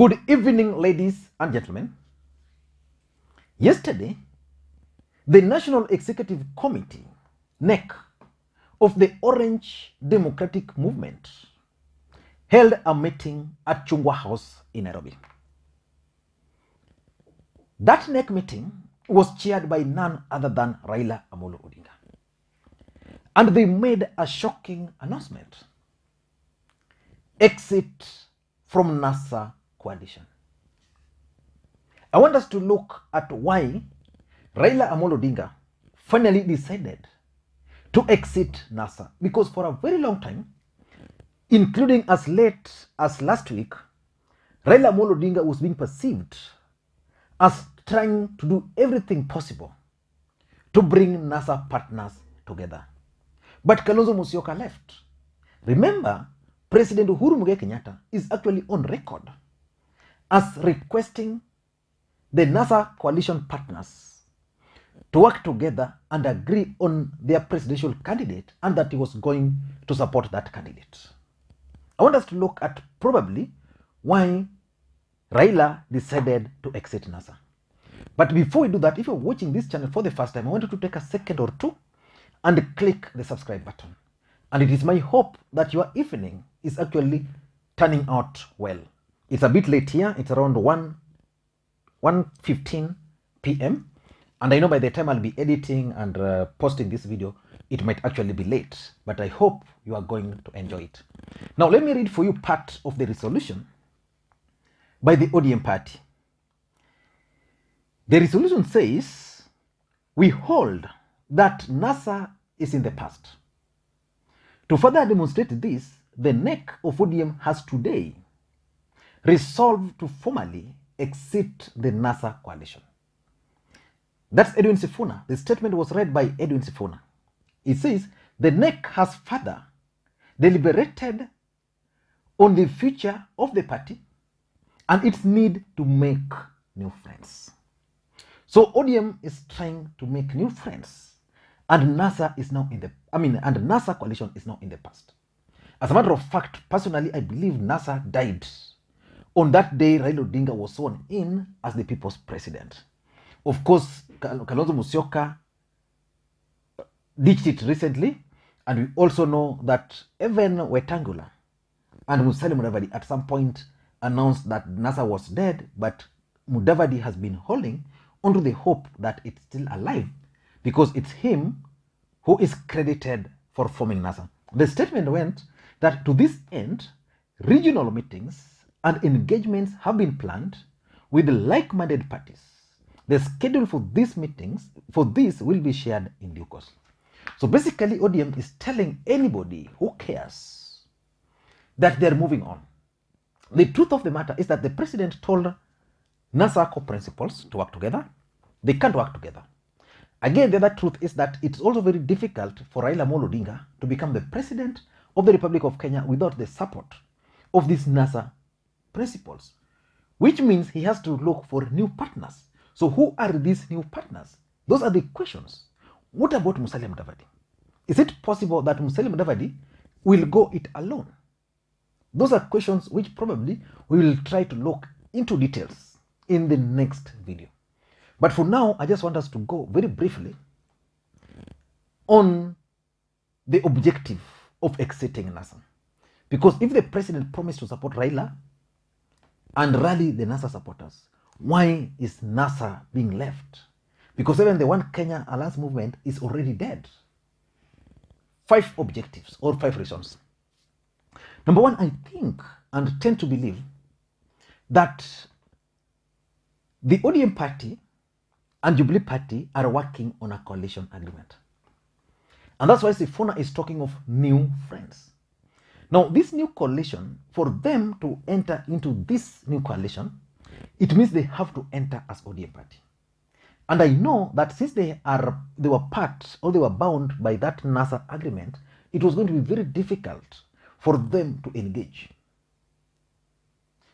Good evening, ladies and gentlemen. Yesterday, the National Executive Committee, NEC, of the Orange Democratic Movement held a meeting at Chungwa House in Nairobi. That NEC meeting was chaired by none other than Raila Odinga. And they made a shocking announcement. Exit from NASA coalition. I want us to look at why Raila Odinga finally decided to exit NASA. Because for a very long time, including as late as last week, Raila Odinga was being perceived as trying to do everything possible to bring NASA partners together. But Kalonzo Musyoka left. Remember, President Uhuru Kenyatta is actually on record as requesting the NASA coalition partners to work together and agree on their presidential candidate, and that he was going to support that candidate. I want us to look at probably why Raila decided to exit NASA. But before we do that, if you're watching this channel for the first time, I want you to take a second or two and click the subscribe button. And it is my hope that your evening is actually turning out well. It's a bit late here. It's around 1:15 p.m. And I know by the time I'll be editing and posting this video, it might actually be late. But I hope you are going to enjoy it. Now, let me read for you part of the resolution by the ODM party. The resolution says, we hold that NASA is in the past. To further demonstrate this, the NEC of ODM has today resolved to formally exit the NASA coalition. That's Edwin Sifuna. The statement was read by Edwin Sifuna. It says, the NEC has further deliberated on the future of the party and its need to make new friends. So ODM is trying to make new friends, and NASA is now in the, and NASA coalition is now in the past. As a matter of fact, personally, I believe NASA died on that day Raila Odinga was sworn in as the people's president. Of course, Kalonzo Musyoka ditched it recently, and we also know that even Wetangula and Musalia Mudavadi at some point announced that NASA was dead, but Mudavadi has been holding onto the hope that it's still alive because it's him who is credited for forming NASA. The statement went that to this end, regional meetings and engagements have been planned with like-minded parties. The schedule for these meetings will be shared in due course. So basically, ODM is telling anybody who cares that they're moving on. The truth of the matter is that the president told NASA co-principals to work together. They can't work together. Again, the other truth is that it's also very difficult for Raila Odinga to become the president of the Republic of Kenya without the support of these NASA principals, which means he has to look for new partners. So who are these new partners? Those are the questions. What about Musalia Mudavadi? Is it possible that Musalia Mudavadi will go it alone? Those are questions which probably we will try to look into details in the next video. But for now, I just want us to go very briefly on the objective of exiting NASA. Because if the president promised to support Raila and rally the NASA supporters, why is NASA being left? Because even the One Kenya Alliance movement is already dead. 5 objectives or 5 reasons. Number 1, I think and tend to believe that the ODM party and Jubilee Party are working on a coalition agreement. And that's why Sifuna is talking of new friends. Now, this new coalition, for them to enter into this new coalition, it means they have to enter as ODM party. And I know that since they were part or they were bound by that NASA agreement, it was going to be very difficult for them to engage.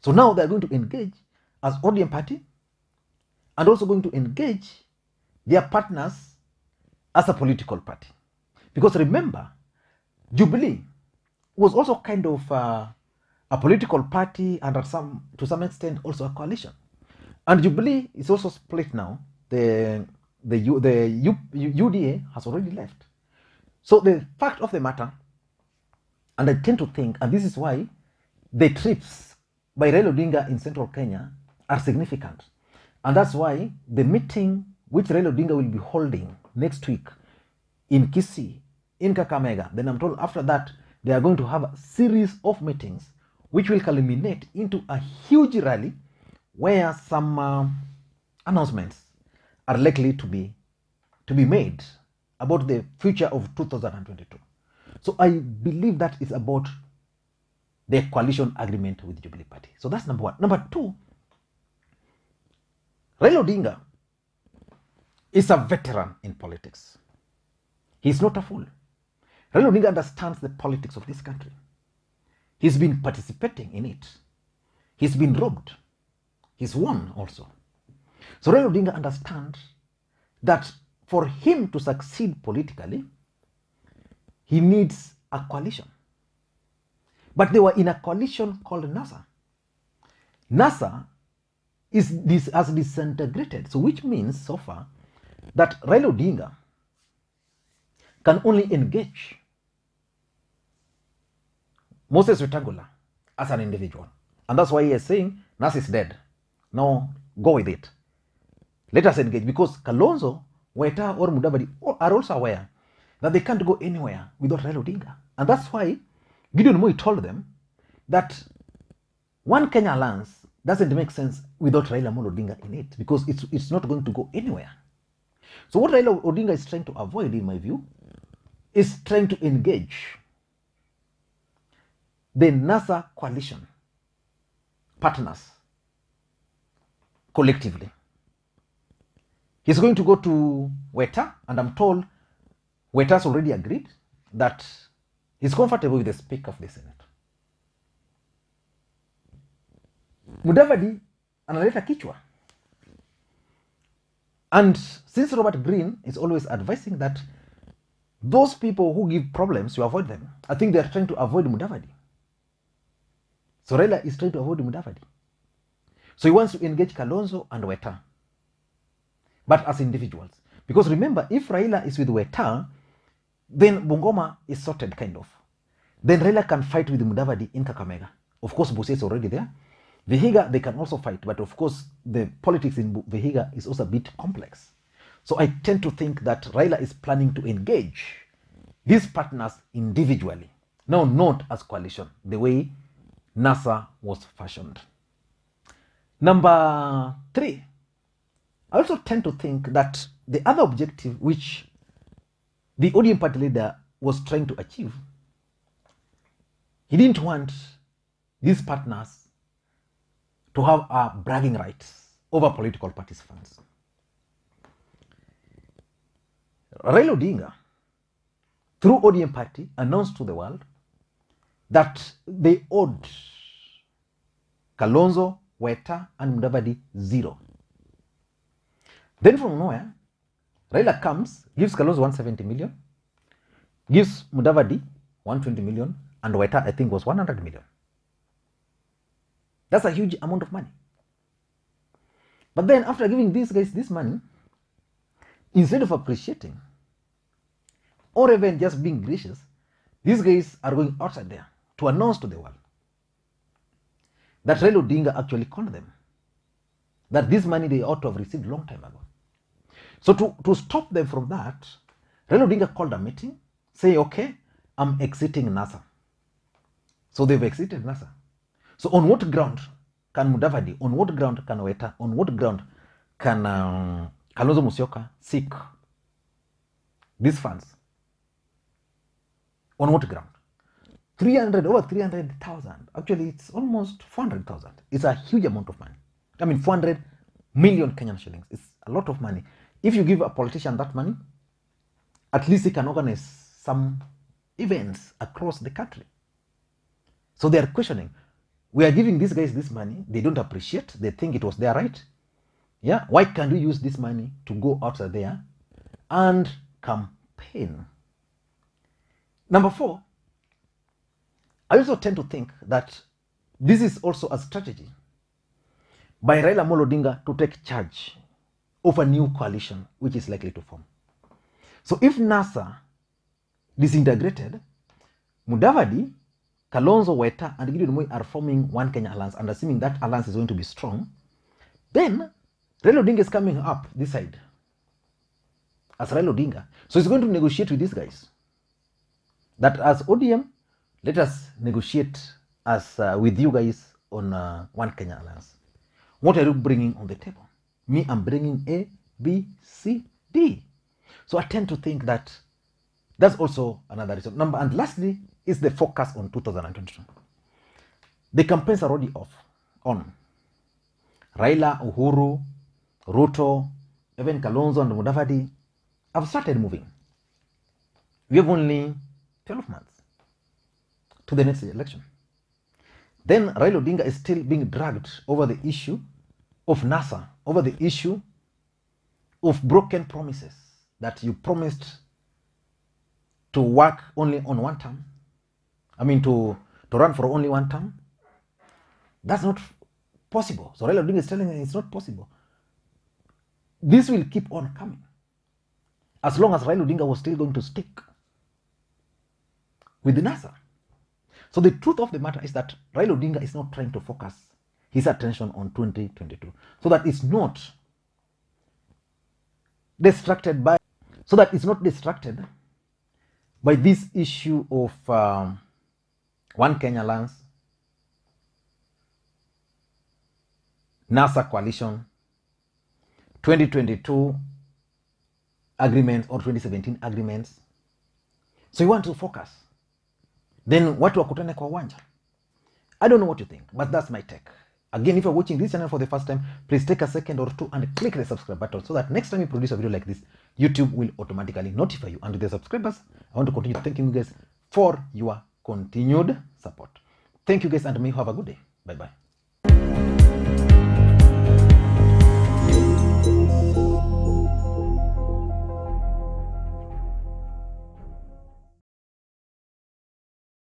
So now they're going to engage as ODM party and also going to engage their partners as a political party. Because remember, Jubilee was also kind of a political party, and to some extent also a coalition. And Jubilee is also split now. The UDA has already left. So the fact of the matter, and I tend to think, and this is why the trips by Raila Odinga in central Kenya are significant. And that's why the meeting which Raila Odinga will be holding next week in Kisii, in Kakamega, then I'm told after that they are going to have a series of meetings which will culminate into a huge rally where some announcements are likely to be made about the future of 2022. So I believe that is about the coalition agreement with the Jubilee Party. So that's number one. Number two, Raila Odinga is a veteran in politics. He's not a fool. Raila Odinga understands the politics of this country. He's been participating in it. He's been robbed. He's won also. So Raila Odinga understands that for him to succeed politically, he needs a coalition. But they were in a coalition called NASA. NASA has disintegrated. So which means so far that Raila Odinga can only engage Moses Wetangula as an individual. And that's why he is saying NASA is dead. Now go with it. Let us engage, because Kalonzo, Weta, or Mudavadi are also aware that they can't go anywhere without Raila Odinga. And that's why Gideon Moi told them that one Kenya alliance doesn't make sense without Raila Odinga in it, because it's not going to go anywhere. So what Raila Odinga is trying to avoid, in my view, is trying to engage the NASA coalition partners collectively. He's going to go to Weta, and I'm told Weta's already agreed that he's comfortable with the Speaker of the Senate. Mudavadi analeta kichwa. And since Robert Greene is always advising that those people who give problems, you avoid them, I think they are trying to avoid Mudavadi. So Raila is trying to avoid Mudavadi. So he wants to engage Kalonzo and Weta, but as individuals. Because remember, if Raila is with Weta, then Bungoma is sorted, kind of. Then Raila can fight with Mudavadi in Kakamega. Of course, Busia is already there. Vihiga, they can also fight, but of course, the politics in Vihiga is also a bit complex. So I tend to think that Raila is planning to engage these partners individually. No, not as coalition, the way NASA was fashioned. Number three, I also tend to think that the other objective which the ODM party leader was trying to achieve, he didn't want these partners to have bragging rights over political parties' funds. Raila Odinga, through ODM party, announced to the world that they owed Kalonzo, Weta, and Mudavadi zero. Then from nowhere, Raila comes, gives Kalonzo 170 million, gives Mudavadi 120 million, and Weta, I think, was 100 million. That's a huge amount of money. But then after giving these guys this money, instead of appreciating or even just being gracious, these guys are going outside there to announce to the world that Raila Odinga actually called them, that this money they ought to have received a long time ago. So to stop them from that, Raila Odinga called a meeting, say, okay, I'm exiting NASA. So they've exited NASA. So on what ground can Mudavadi, on what ground can Weta, on what ground can Kalonzo Musyoka seek these funds? On what ground? Over 300,000. Actually, it's almost 400,000. It's a huge amount of money. I mean, 400 million Kenyan shillings. It's a lot of money. If you give a politician that money, at least he can organize some events across the country. So they are questioning, we are giving these guys this money, they don't appreciate, they think it was their right. Yeah, why can't we use this money to go outside there and campaign? Number four, I also tend to think that this is also a strategy by Raila Odinga to take charge of a new coalition which is likely to form. So if NASA disintegrated, Mudavadi, Kalonzo Weta, and Gideon Moi are forming one Kenya alliance, and assuming that alliance is going to be strong, then Raila Odinga is coming up this side as Raila Odinga. So he's going to negotiate with these guys. That as ODM, let us negotiate as with you guys on one Kenya alliance. What are you bringing on the table? Me, I'm bringing A, B, C, D. So I tend to think that that's also another reason. And lastly is the focus on 2022. The campaigns are already on. Raila, Uhuru, Ruto, even Kalonzo and Mudavadi have started moving. We have only 12 months to the next election. Then Raila Odinga is still being dragged over the issue of NASA, over the issue of broken promises that you promised to work only on one term. I mean, to run for only one term. That's not possible. So Raila Odinga is telling me it's not possible. This will keep on coming as long as Raila Odinga was still going to stick with the NASA. So the truth of the matter is that Raila Odinga is not trying to focus his attention on 2022, so that it's not distracted by this issue of one Kenya alliance, NASA coalition, 2022 agreements or 2017 agreements. So you want to focus. Then watu wakutane kwa uwanja. I don't know what you think, but that's my take. Again, if you're watching this channel for the first time, please take a second or two and click the subscribe button so that next time you produce a video like this, YouTube will automatically notify you. And to the subscribers, I want to continue thanking you guys for your continued support. Thank you guys, and may you have a good day. Bye-bye.